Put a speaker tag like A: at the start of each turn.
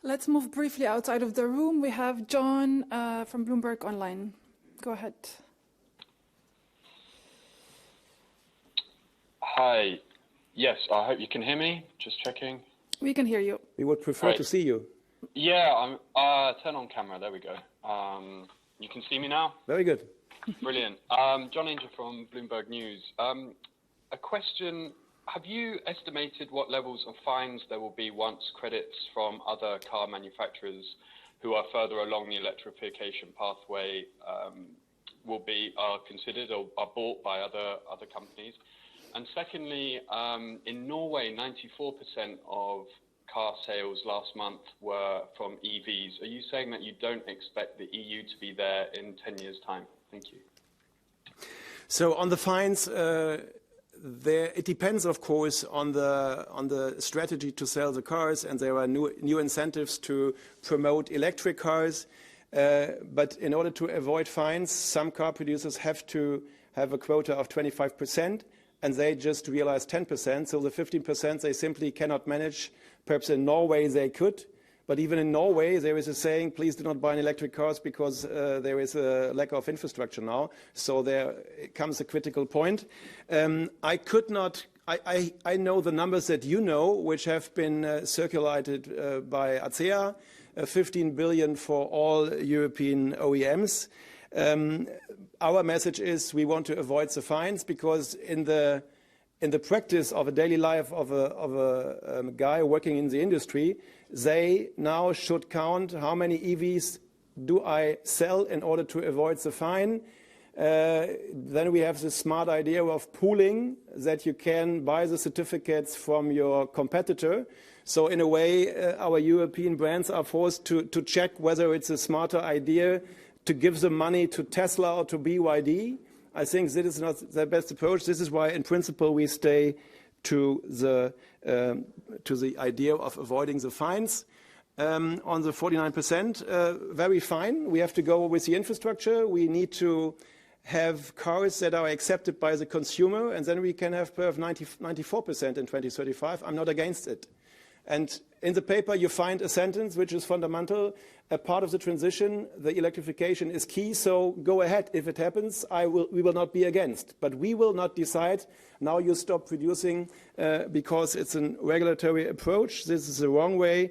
A: Let's move briefly outside of the room. We have John from Bloomberg Online. Go ahead.
B: Hi. Yes, I hope you can hear me. Just checking.
A: We can hear you.
C: We would prefer to see you.
B: Yeah, I'm turn on camera. There we go. You can see me now?
C: Very good.
B: Brilliant. John Angel from Bloomberg News. A question. Have you estimated what levels of fines there will be once credits from other car manufacturers who are further along the electrification pathway are considered or are bought by other companies? And secondly, in Norway, 94% of car sales last month were from EVs. Are you saying that you don't expect the EU to be there in 10 years' time? Thank you.
C: So on the fines, it depends, of course, on the strategy to sell the cars, and there are new incentives to promote electric cars. But in order to avoid fines, some car producers have to have a quota of 25%, and they just realize 10%. So the 15% they simply cannot manage. Perhaps in Norway they could. But even in Norway, there is a saying, please do not buy an electric cars because there is a lack of infrastructure now. So there comes a critical point. I know the numbers that you know, which have been circulated by ACEA, 15 billion for all European OEMs. Our message is we want to avoid the fines because in the practice of a daily life of a guy working in the industry, they now should count how many EVs do I sell in order to avoid the fine. Then we have the smart idea of pooling, that you can buy the certificates from your competitor. So in a way, our European brands are forced to check whether it's a smarter idea to give the money to Tesla or to BYD. I think this is not the best approach. This is why, in principle, we stay to the idea of avoiding the fines. On the 49%, very fine. We have to go with the infrastructure. We need to have cars that are accepted by the consumer, and then we can have 94% in 2035. I'm not against it. And in the paper, you find a sentence which is fundamental. A part of the transition, the electrification is key. So go ahead. If it happens, we will not be against. But we will not decide, now you stop producing because it's a regulatory approach. This is the wrong way.